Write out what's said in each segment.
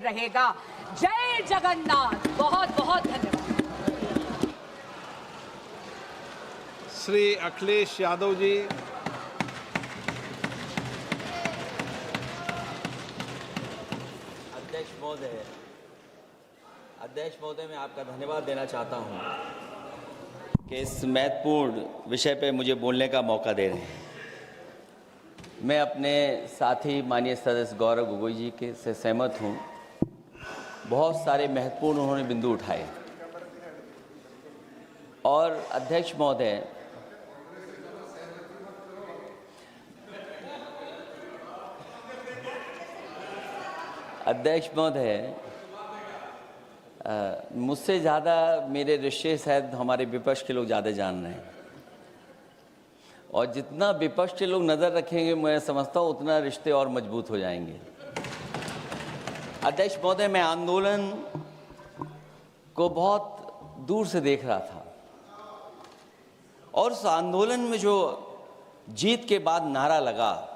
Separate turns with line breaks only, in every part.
रहेगा। जय जगन्नाथ। बहुत बहुत धन्यवाद।
श्री अखिलेश यादव जी।
अध्यक्ष महोदय, मैं आपका धन्यवाद देना चाहता हूं कि इस महत्वपूर्ण विषय पे मुझे बोलने का मौका दे रहे हैं। मैं अपने साथी माननीय सदस्य गौरव गोगोई जी के से सहमत हूं। बहुत सारे महत्वपूर्ण उन्होंने बिंदु उठाए और अध्यक्ष महोदय, मुझसे ज़्यादा मेरे रिश्ते शायद हमारे विपक्ष के लोग ज़्यादा जान रहे हैं और जितना विपक्ष के लोग नज़र रखेंगे मैं समझता हूँ उतना रिश्ते और मजबूत हो जाएंगे। अध्यक्ष महोदय, मैं आंदोलन को बहुत दूर से देख रहा था और उस आंदोलन में जो जीत के बाद नारा लगा,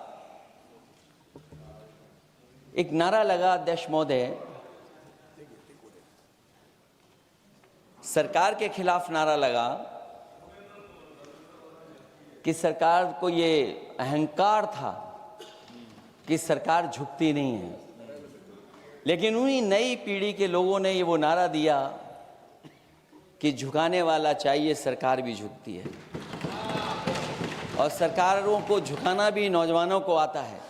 एक नारा लगा अध्यक्ष महोदय, सरकार के खिलाफ नारा लगा कि सरकार को ये अहंकार था कि सरकार झुकती नहीं है, लेकिन उन्हीं नई पीढ़ी के लोगों ने ये वो नारा दिया कि झुकाने वाला चाहिए, सरकार भी झुकती है और सरकारों को झुकाना भी नौजवानों को आता है।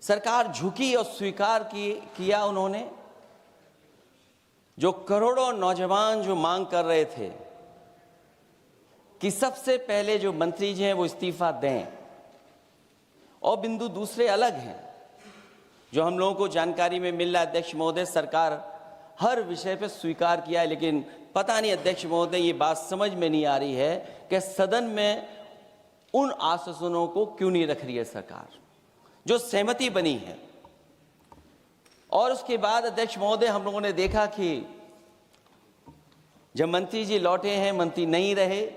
सरकार झुकी और स्वीकार किया उन्होंने। जो करोड़ों नौजवान जो मांग कर रहे थे कि सबसे पहले जो मंत्री जी हैं वो इस्तीफा दें, और बिंदु दूसरे अलग हैं जो हम लोगों को जानकारी में मिल रहा है। अध्यक्ष महोदय, सरकार हर विषय पे स्वीकार किया है, लेकिन पता नहीं अध्यक्ष महोदय ये बात समझ में नहीं आ रही है कि सदन में उन आश्वासनों को क्यों नहीं रख रही है सरकार जो सहमति बनी है। और उसके बाद अध्यक्ष महोदय, हम लोगों ने देखा कि जब मंत्री जी लौटे हैं, मंत्री नहीं रहे,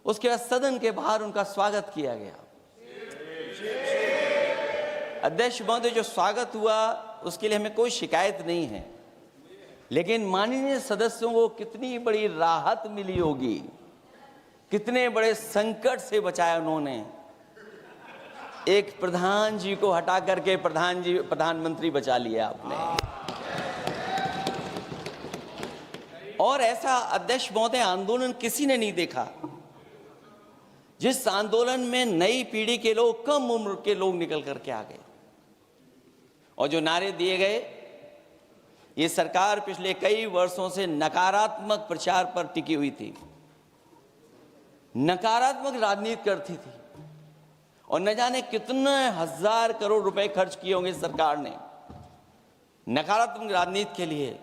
उसके बाद सदन के बाहर उनका स्वागत किया गया। अध्यक्ष महोदय, जो स्वागत हुआ उसके लिए हमें कोई शिकायत नहीं है, लेकिन माननीय सदस्यों को कितनी बड़ी राहत मिली होगी, कितने बड़े संकट से बचाया उन्होंने। एक प्रधान जी को हटा करके प्रधानमंत्री बचा लिया आपने। और ऐसा अध्यक्ष महोदय आंदोलन किसी ने नहीं देखा जिस आंदोलन में नई पीढ़ी के लोग, कम उम्र के लोग निकल करके आ गए और जो नारे दिए गए। ये सरकार पिछले कई वर्षों से नकारात्मक प्रचार पर टिकी हुई थी, नकारात्मक राजनीति करती थी और न जाने कितने हजार करोड़ रुपए खर्च किए होंगे सरकार ने नकारात्मक राजनीति के लिए।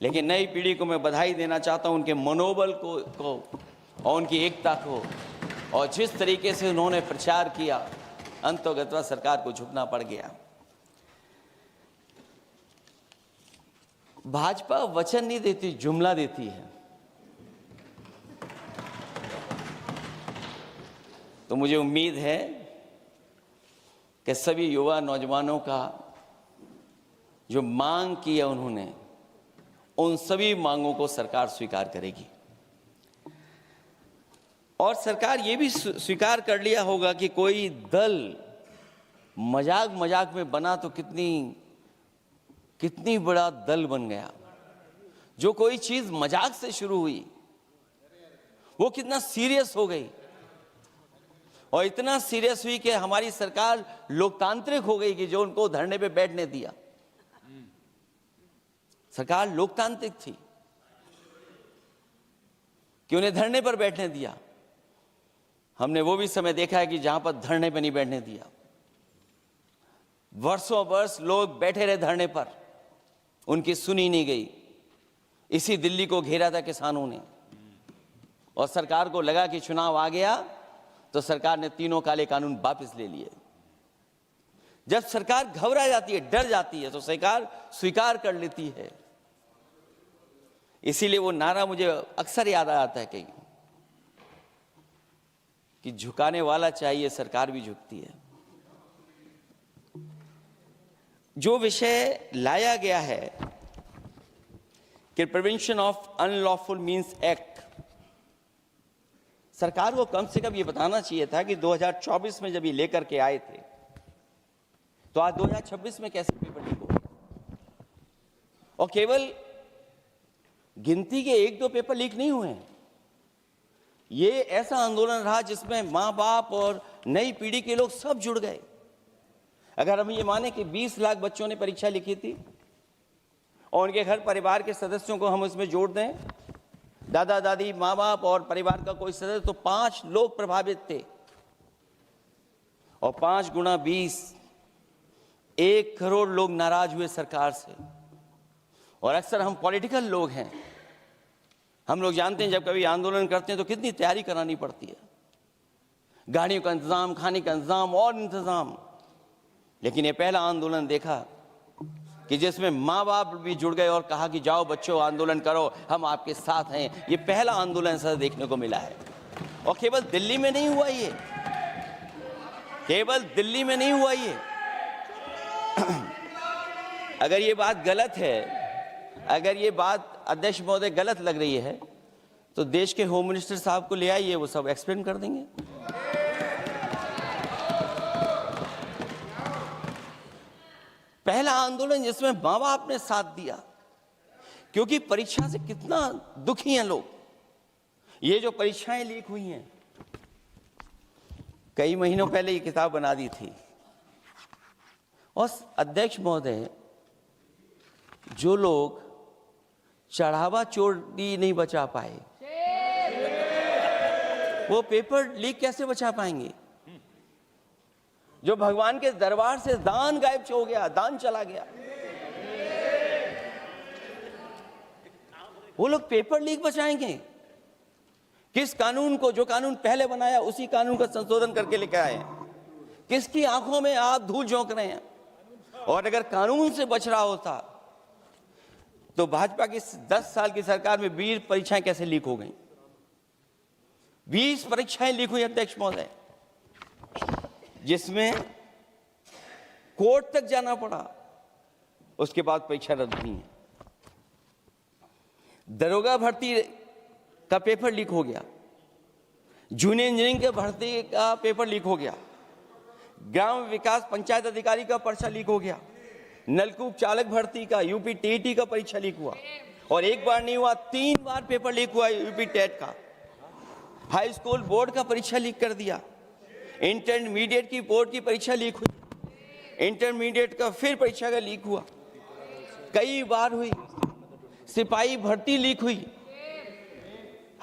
लेकिन नई पीढ़ी को मैं बधाई देना चाहता हूं, उनके मनोबल को और उनकी एकता को, और जिस तरीके से उन्होंने प्रचार किया, अंततः सरकार को झुकना पड़ गया। भाजपा वचन नहीं देती, जुमला देती है। तो मुझे उम्मीद है कि सभी युवा नौजवानों का जो मांग की है उन्होंने, उन सभी मांगों को सरकार स्वीकार करेगी। और सरकार ये भी स्वीकार कर लिया होगा कि कोई दल मजाक में बना तो कितनी बड़ा दल बन गया। जो कोई चीज मजाक से शुरू हुई वो कितना सीरियस हो गई, और इतना सीरियस हुई कि हमारी सरकार लोकतांत्रिक हो गई कि जो उनको धरने पे बैठने दिया। सरकार लोकतांत्रिक थी कि उन्हें धरने पर बैठने दिया। हमने वो भी समय देखा है कि जहां पर धरने पर नहीं बैठने दिया, वर्षों वर्ष लोग बैठे रहे धरने पर, उनकी सुनी नहीं गई। इसी दिल्ली को घेरा था किसानों ने, और सरकार को लगा कि चुनाव आ गया तो सरकार ने तीनों काले कानून वापस ले लिए। जब सरकार घबरा जाती है, डर जाती है, तो सरकार स्वीकार कर लेती है। इसीलिए वो नारा मुझे अक्सर याद आता है कहीं कि झुकाने वाला चाहिए, सरकार भी झुकती है। जो विषय लाया गया है कि prevention of unlawful means act, सरकार को कम से कम ये बताना चाहिए था कि 2024 में जब ये लेकर के आए थे तो आज 2026 में कैसे पेपर लीक हो गए। और केवल गिनती के 1-2 पेपर लीक नहीं हुए हैं, ये ऐसा आंदोलन रहा जिसमें माँ बाप और नई पीढ़ी के लोग सब जुड़ गए। अगर हम ये माने कि 20 लाख बच्चों ने परीक्षा लिखी थी और उनके घर परिवार के सदस्यों को हम इसमें जोड़ दें, दादा दादी, माँ बाप और परिवार का कोई सदस्य, तो 5 लोग प्रभावित थे। और 5 गुणा 20, 1 करोड़ लोग नाराज हुए सरकार से। और अक्सर हम पॉलिटिकल लोग हैं, हम लोग जानते हैं जब कभी आंदोलन करते हैं तो कितनी तैयारी करानी पड़ती है, गाड़ियों का इंतजाम, खाने का इंतजाम और इंतजाम। लेकिन ये पहला आंदोलन देखा कि जिसमें माँ बाप भी जुड़ गए और कहा कि जाओ बच्चों आंदोलन करो, हम आपके साथ हैं। ये पहला आंदोलन ऐसा देखने को मिला है। और केवल दिल्ली में नहीं हुआ ये, केवल दिल्ली में नहीं हुआ ये। अगर ये बात गलत है, अगर ये बात अध्यक्ष महोदय गलत लग रही है तो देश के होम मिनिस्टर साहब को ले आइए, वो सब एक्सप्लेन कर देंगे। पहला आंदोलन जिसमें माँ बाप ने साथ दिया, क्योंकि परीक्षा से कितना दुखी हैं लोग। ये जो परीक्षाएं लीक हुई हैं, कई महीनों पहले ये किताब बना दी थी। और अध्यक्ष महोदय, जो लोग चढ़ावा चोरी नहीं बचा पाए, वो पेपर लीक कैसे बचा पाएंगे। जो भगवान के दरबार से दान गायब हो गया, दान चला गया, वो लोग पेपर लीक बचाएंगे। किस कानून को, जो कानून पहले बनाया उसी कानून का संशोधन करके लेकर आए हैं। किसकी आंखों में आप धूल झोंक रहे हैं। और अगर कानून से बच रहा होता तो भाजपा की 10 साल की सरकार में 20 परीक्षाएं कैसे लीक हो गई। 20 परीक्षाएं लीक हुई अध्यक्ष महोदय, जिसमें कोर्ट तक जाना पड़ा, उसके बाद परीक्षा रद्द हुई है। दरोगा भर्ती का पेपर लीक हो गया, जूनियर इंजीनियरिंग के भर्ती का पेपर लीक हो गया, ग्राम विकास पंचायत अधिकारी का पर्चा लीक हो गया, नलकूप चालक भर्ती का, यूपी टीईटी का परीक्षा लीक हुआ। और एक बार नहीं हुआ, 3 बार पेपर लीक हुआ यूपी टेट का। हाई स्कूल बोर्ड का परीक्षा लीक कर दिया, इंटरमीडिएट की बोर्ड की परीक्षा लीक हुई, इंटरमीडिएट का फिर परीक्षा का लीक हुआ, कई बार हुई। सिपाही भर्ती लीक हुई।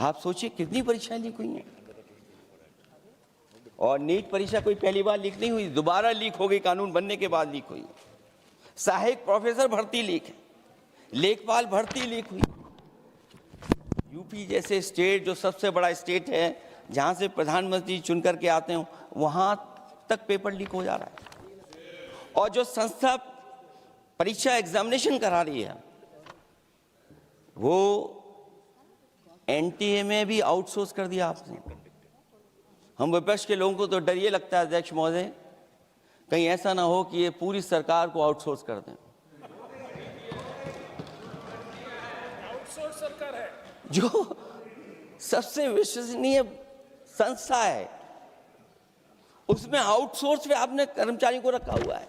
आप सोचिए कितनी परीक्षाएं लीक हुई हैं। और नीट परीक्षा कोई पहली बार लीक नहीं हुई, दोबारा लीक हो गई, कानून बनने के बाद लीक हुई। सहायक प्रोफेसर भर्ती लीक है, लेखपाल भर्ती लीक हुई। यूपी जैसे स्टेट, जो सबसे बड़ा स्टेट है, जहां से प्रधानमंत्री चुन करके आते हो, वहां तक पेपर लीक हो जा रहा है। और जो संस्था परीक्षा एग्जामिनेशन करा रही है, वो एनटीए में भी आउटसोर्स कर दिया आपने। हम विपक्ष के लोगों को तो डर ये लगता है अध्यक्ष महोदय, कहीं ऐसा ना हो कि ये पूरी सरकार को आउटसोर्स कर दें।
आउटसोर्स सरकार है,
जो सबसे विश्वसनीय संस्था है, उसमें आउटसोर्स पे आपने कर्मचारी को रखा हुआ है।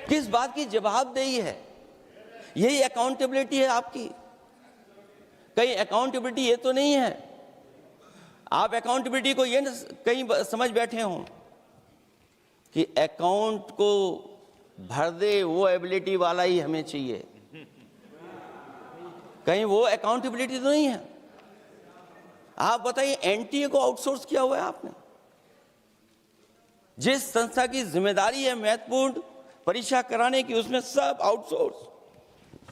किस बात की जवाबदेही है? यही अकाउंटेबिलिटी है आपकी? कहीं अकाउंटेबिलिटी ये तो नहीं है, आप अकाउंटेबिलिटी को ये कहीं समझ बैठे हों कि अकाउंट को भर दे वो एबिलिटी वाला ही हमें चाहिए। कहीं वो अकाउंटेबिलिटी तो नहीं है। आप बताइए, एनटीए को आउटसोर्स किया हुआ है आपने। जिस संस्था की जिम्मेदारी है महत्वपूर्ण परीक्षा कराने की, उसमें सब आउटसोर्स।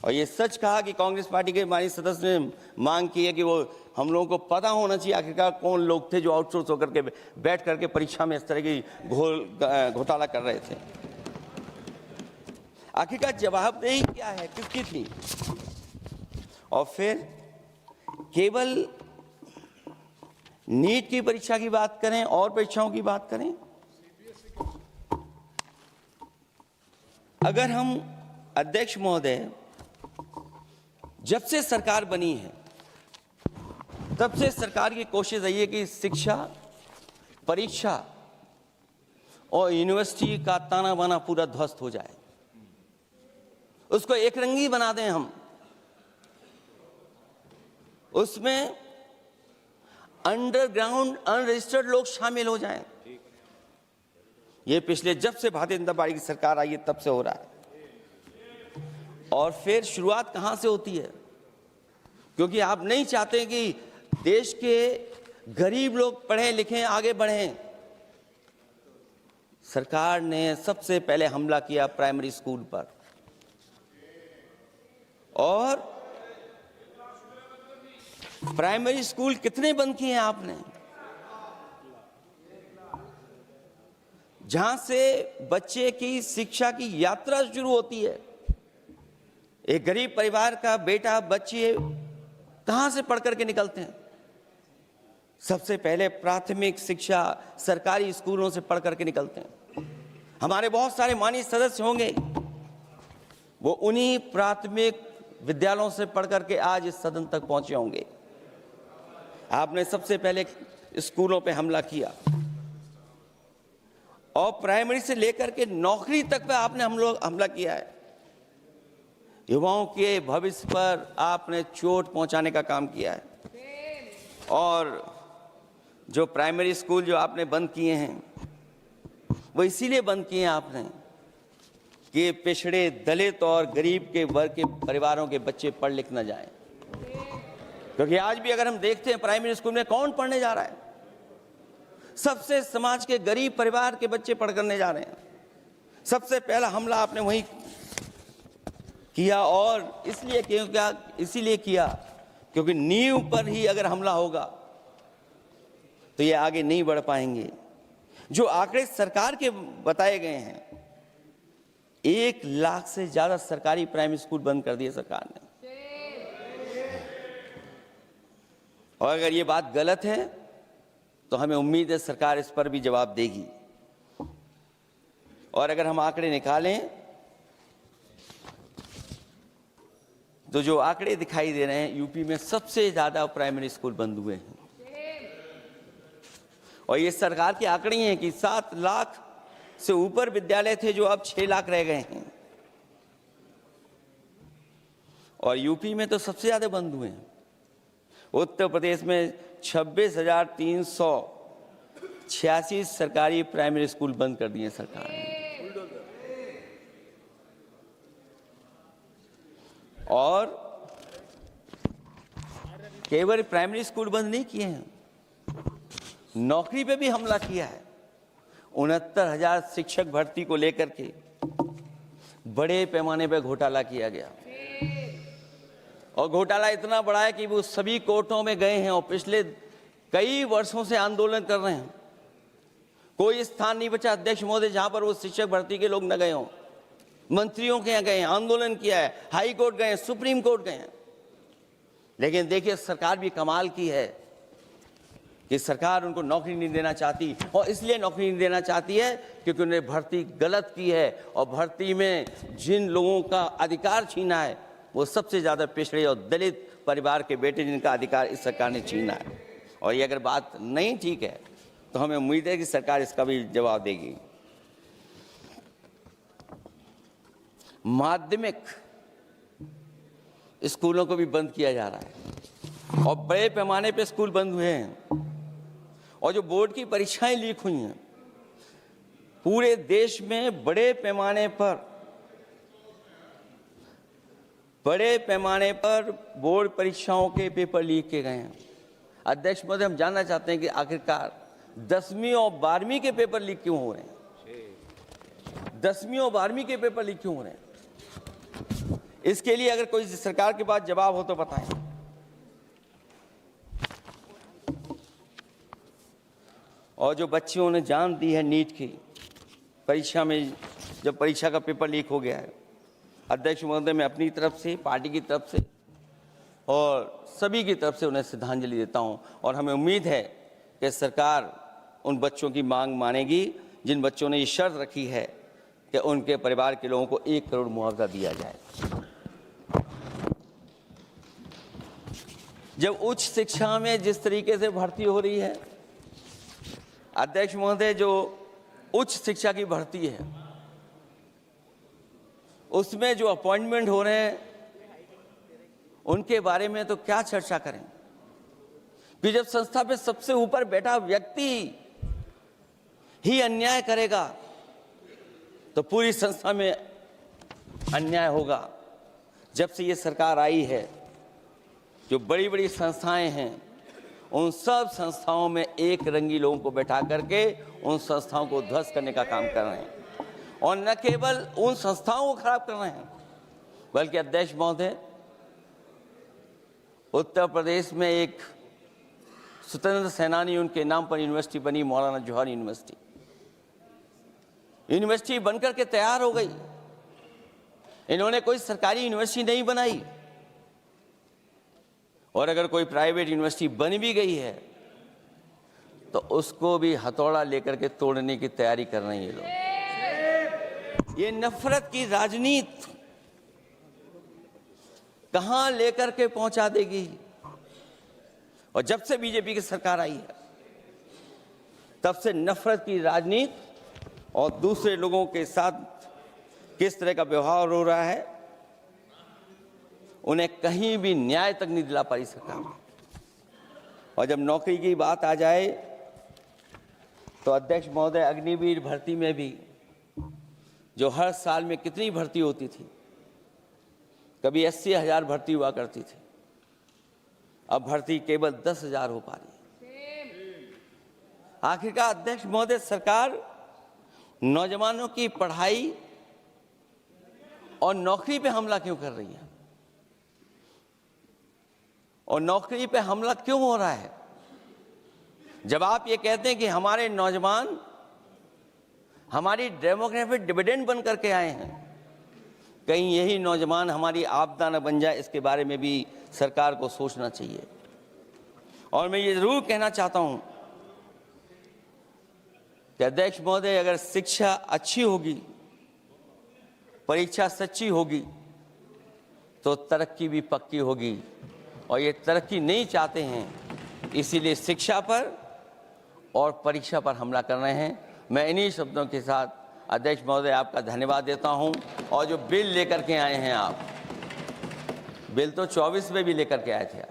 और ये सच कहा कि कांग्रेस पार्टी के माननीय सदस्य ने मांग की है कि वो हम लोगों को पता होना चाहिए आखिरकार कौन लोग थे जो आउटसोर्स होकर के बैठ करके परीक्षा में इस तरह की घोटाला कर रहे थे। आखिरकार जवाबदेही क्या है, किसकी थी? और फिर केवल नीट की परीक्षा की बात करें और परीक्षाओं की बात करें, अगर हम अध्यक्ष महोदय, जब से सरकार बनी है तब से सरकार की कोशिश रही है कि शिक्षा, परीक्षा और यूनिवर्सिटी का ताना बाना पूरा ध्वस्त हो जाए, उसको एक रंगी बना दें हम, उसमें अंडरग्राउंड अनरजिस्टर्ड लोग शामिल हो जाएं। ये पिछले जब से भारतीय जनता पार्टी की सरकार आई है तब से हो रहा है। और फिर शुरुआत कहां से होती है? क्योंकि आप नहीं चाहते कि देश के गरीब लोग पढ़ें लिखें आगे बढ़ें। सरकार ने सबसे पहले हमला किया प्राइमरी स्कूल पर, और प्राइमरी स्कूल कितने बंद किए हैं आपने? जहां से बच्चे की शिक्षा की यात्रा शुरू होती है। एक गरीब परिवार का बेटा, बच्चे कहां से पढ़ करके निकलते हैं? सबसे पहले प्राथमिक शिक्षा सरकारी स्कूलों से पढ़ करके निकलते हैं। हमारे बहुत सारे माननीय सदस्य होंगे, वो उन्हीं प्राथमिक विद्यालयों से पढ़ करके आज इस सदन तक पहुंचे होंगे। आपने सबसे पहले स्कूलों पे हमला किया, और प्राइमरी से लेकर के नौकरी तक पे आपने हमला किया है। युवाओं के भविष्य पर आपने चोट पहुंचाने का काम किया है। और जो प्राइमरी स्कूल जो आपने बंद किए हैं, वो इसीलिए बंद किए हैं आपने कि पिछड़े, दलित और गरीब के वर्ग के परिवारों के बच्चे पढ़ लिख न जाएं। क्योंकि आज भी अगर हम देखते हैं प्राइमरी स्कूल में कौन पढ़ने जा रहा है? सबसे समाज के गरीब परिवार के बच्चे पढ़ करने जा रहे हैं। सबसे पहला हमला आपने वही किया, और इसीलिए किया क्योंकि नींव पर ही अगर हमला होगा तो ये आगे नहीं बढ़ पाएंगे। जो आंकड़े सरकार के बताए गए हैं, 1 लाख से ज्यादा सरकारी प्राइमरी स्कूल बंद कर दिए सरकार ने। और अगर ये बात गलत है तो हमें उम्मीद है सरकार इस पर भी जवाब देगी। और अगर हम आंकड़े निकालें तो जो आंकड़े दिखाई दे रहे हैं, यूपी में सबसे ज्यादा प्राइमरी स्कूल बंद हुए हैं। और ये सरकार के आंकड़े हैं कि 7 लाख से ऊपर विद्यालय थे जो अब 6 लाख रह गए हैं। और यूपी में तो सबसे ज्यादा बंद हुए हैं। उत्तर प्रदेश में 26,386 सरकारी प्राइमरी स्कूल बंद कर दिए सरकार ने। और केवल प्राइमरी स्कूल बंद नहीं किए हैं, नौकरी पे भी हमला किया है। 69,000 शिक्षक भर्ती को लेकर के बड़े पैमाने पर घोटाला किया गया। और घोटाला इतना बड़ा है कि वो सभी कोर्टों में गए हैं और पिछले कई वर्षों से आंदोलन कर रहे हैं। कोई स्थान नहीं बचा अध्यक्ष महोदय जहां पर वो शिक्षक भर्ती के लोग न गए हों। मंत्रियों के यहाँ गए हैं, आंदोलन किया है, हाई कोर्ट गए हैं, सुप्रीम कोर्ट गए हैं। लेकिन देखिए सरकार भी कमाल की है कि सरकार उनको नौकरी नहीं देना चाहती। और इसलिए नौकरी नहीं देना चाहती है क्योंकि उन्होंने भर्ती गलत की है। और भर्ती में जिन लोगों का अधिकार छीना है वो सबसे ज्यादा पिछड़े और दलित परिवार के बेटे, जिनका अधिकार इस सरकार ने छीना है। और ये अगर बात नहीं ठीक है तो हमें उम्मीद है कि सरकार इसका भी जवाब देगी। माध्यमिक स्कूलों को भी बंद किया जा रहा है और बड़े पैमाने पे स्कूल बंद हुए हैं। और जो बोर्ड की परीक्षाएं लीक हुई हैं, पूरे देश में बड़े पैमाने पर बोर्ड परीक्षाओं के पेपर लीक किए गए हैं। अध्यक्ष महोदय, हम जानना चाहते हैं कि आखिरकार 10वीं और 12वीं के पेपर लीक क्यों हो रहे हैं? 10वीं और 12वीं के पेपर लीक क्यों हो रहे हैं? इसके लिए अगर कोई सरकार के पास जवाब हो तो बताएं। और जो बच्चियों ने जान दी है नीट की परीक्षा में, जब परीक्षा का पेपर लीक हो गया है, अध्यक्ष महोदय, मैं अपनी तरफ से, पार्टी की तरफ से और सभी की तरफ से उन्हें श्रद्धांजलि देता हूं। और हमें उम्मीद है कि सरकार उन बच्चों की मांग मानेगी जिन बच्चों ने ये शर्त रखी है कि उनके परिवार के लोगों को 1 करोड़ मुआवजा दिया जाए। जब उच्च शिक्षा में जिस तरीके से भर्ती हो रही है, अध्यक्ष महोदय, जो उच्च शिक्षा की भर्ती है उसमें जो अपॉइंटमेंट हो रहे हैं उनके बारे में तो क्या चर्चा करें कि जब संस्था पे सबसे ऊपर बैठा व्यक्ति ही अन्याय करेगा तो पूरी संस्था में अन्याय होगा। जब से ये सरकार आई है, जो बड़ी बड़ी संस्थाएं हैं उन सब संस्थाओं में एक रंगी लोगों को बैठा करके उन संस्थाओं को ध्वस्त करने का काम कर रहे हैं, और न केवल उन संस्थाओं को खराब कर रहे हैं बल्कि अध्यक्ष महोदय, उत्तर प्रदेश में एक स्वतंत्र सेनानी, उनके नाम पर यूनिवर्सिटी बनी, मौलाना जौहर यूनिवर्सिटी। यूनिवर्सिटी बनकर के तैयार हो गई। इन्होंने कोई सरकारी यूनिवर्सिटी नहीं बनाई, और अगर कोई प्राइवेट यूनिवर्सिटी बन भी गई है तो उसको भी हथौड़ा लेकर के तोड़ने की तैयारी कर रहे हैं ये लोग। ये नफरत की राजनीति कहां लेकर के पहुंचा देगी। और जब से बीजेपी की सरकार आई है तब से नफरत की राजनीति और दूसरे लोगों के साथ किस तरह का व्यवहार हो रहा है, उन्हें कहीं भी न्याय तक नहीं दिला पाई सरकार। और जब नौकरी की बात आ जाए तो अध्यक्ष महोदय, अग्निवीर भर्ती में भी जो हर साल में कितनी भर्ती होती थी, कभी 80,000 भर्ती हुआ करती थी, अब भर्ती केवल 10,000 हो पा रही है। आखिरकार अध्यक्ष महोदय, सरकार नौजवानों की पढ़ाई और नौकरी पे हमला क्यों कर रही है, और नौकरी पे हमला क्यों हो रहा है? जब आप ये कहते हैं कि हमारे नौजवान हमारी डेमोग्राफिक डिविडेंड बन करके आए हैं, कहीं यही नौजवान हमारी आपदा न बन जाए, इसके बारे में भी सरकार को सोचना चाहिए। और मैं ये जरूर कहना चाहता हूं कि अध्यक्ष महोदय, अगर शिक्षा अच्छी होगी, परीक्षा सच्ची होगी, तो तरक्की भी पक्की होगी। और ये तरक्की नहीं चाहते हैं, इसीलिए शिक्षा पर और परीक्षा पर हमला कर रहे हैं। मैं इन्हीं शब्दों के साथ अध्यक्ष महोदय आपका धन्यवाद देता हूं। और जो बिल लेकर के आए हैं आप, बिल तो 24 में भी लेकर के आए थे आप,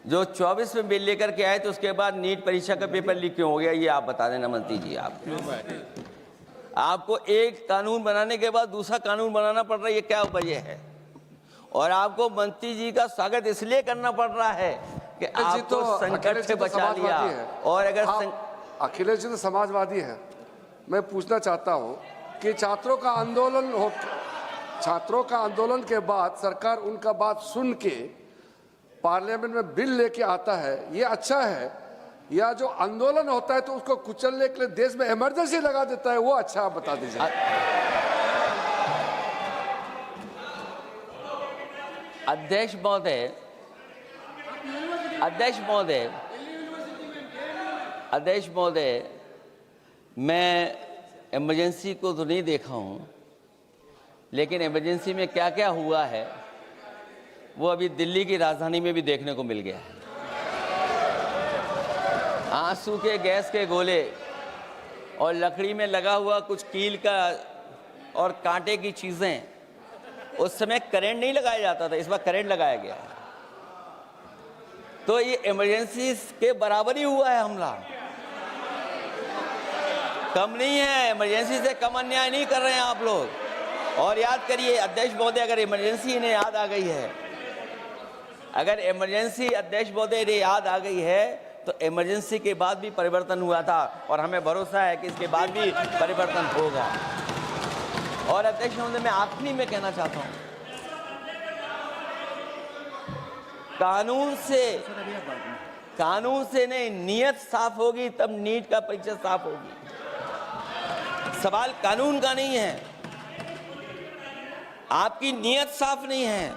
जो 24 में बिल लेकर के आए थे उसके बाद नीट परीक्षा का पेपर लीक क्यों हो गया, ये आप बता देना मंत्री जी। आपको एक कानून बनाने के बाद दूसरा कानून बनाना पड़ रहा है, ये क्या वजह है? और आपको मंत्री जी का स्वागत इसलिए करना पड़ रहा है कि आपको संकट से बचा लिया। और अगर
अखिलेश जी तो समाजवादी है। मैं पूछना चाहता हूं कि छात्रों का आंदोलन के बाद सरकार उनका बात सुन के पार्लियामेंट में बिल लेके आता है, ये अच्छा है? या जो आंदोलन होता है तो उसको कुचलने के लिए देश में इमरजेंसी लगा देता है, वो अच्छा? आप बता दीजिए।
अध्यक्ष महोदय, मैं इमरजेंसी को तो नहीं देखा हूं, लेकिन इमरजेंसी में क्या क्या हुआ है वो अभी दिल्ली की राजधानी में भी देखने को मिल गया है। आंसू के गैस के गोले और लकड़ी में लगा हुआ कुछ कील का और कांटे की चीजें, उस समय करंट नहीं लगाया जाता था, इस बार करंट लगाया गया है। तो ये इमरजेंसी के बराबर ही हुआ है हमला, कम नहीं है। इमरजेंसी से कम अन्याय नहीं कर रहे हैं आप लोग। और याद करिए अध्यक्ष महोदय, अगर इमरजेंसी इन्हें याद आ गई है, अगर इमरजेंसी अध्यक्ष महोदय इन्हें याद आ गई है तो इमरजेंसी के बाद भी परिवर्तन हुआ था, और हमें भरोसा है कि इसके बाद भी परिवर्तन होगा। और अध्यक्ष महोदय, मैं आखिरी में कहना चाहता हूं, कानून से नहीं, नियत साफ होगी तब नीट का परीक्षा साफ होगी। सवाल कानून का नहीं है, आपकी नियत साफ नहीं है।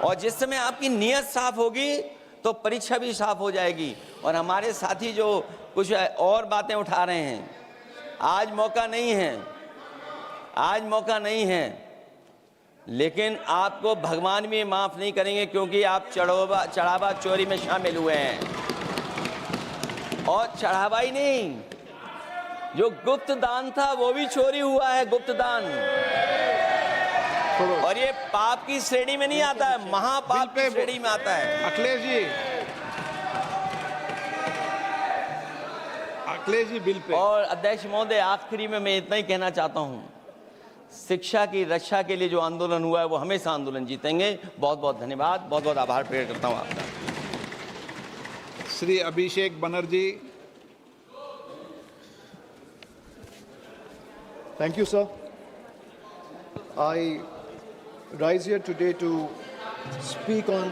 और जिस समय आपकी नियत साफ होगी तो परीक्षा भी साफ हो जाएगी। और हमारे साथी जो कुछ और बातें उठा रहे हैं, आज मौका नहीं है आज मौका नहीं है, लेकिन आपको भगवान भी माफ नहीं करेंगे क्योंकि आप चढ़ावा चोरी में शामिल हुए हैं। और चढ़ावा ही नहीं, जो गुप्त दान था वो भी चोरी हुआ है, गुप्त दान। और ये पाप की श्रेणी में नहीं आता है, महापाप की श्रेणी में आता है।
Akhilesh ji bill pay.
और अध्यक्ष महोदय, आखिरी में मैं इतना ही कहना चाहता हूं, शिक्षा की रक्षा के लिए जो आंदोलन हुआ है वो हमेशा आंदोलन जीतेंगे। बहुत बहुत धन्यवाद, बहुत बहुत आभार प्रकट करता हूं आपका।
Shri Abhishek Banerjee.
Thank you, sir. I rise here today to speak on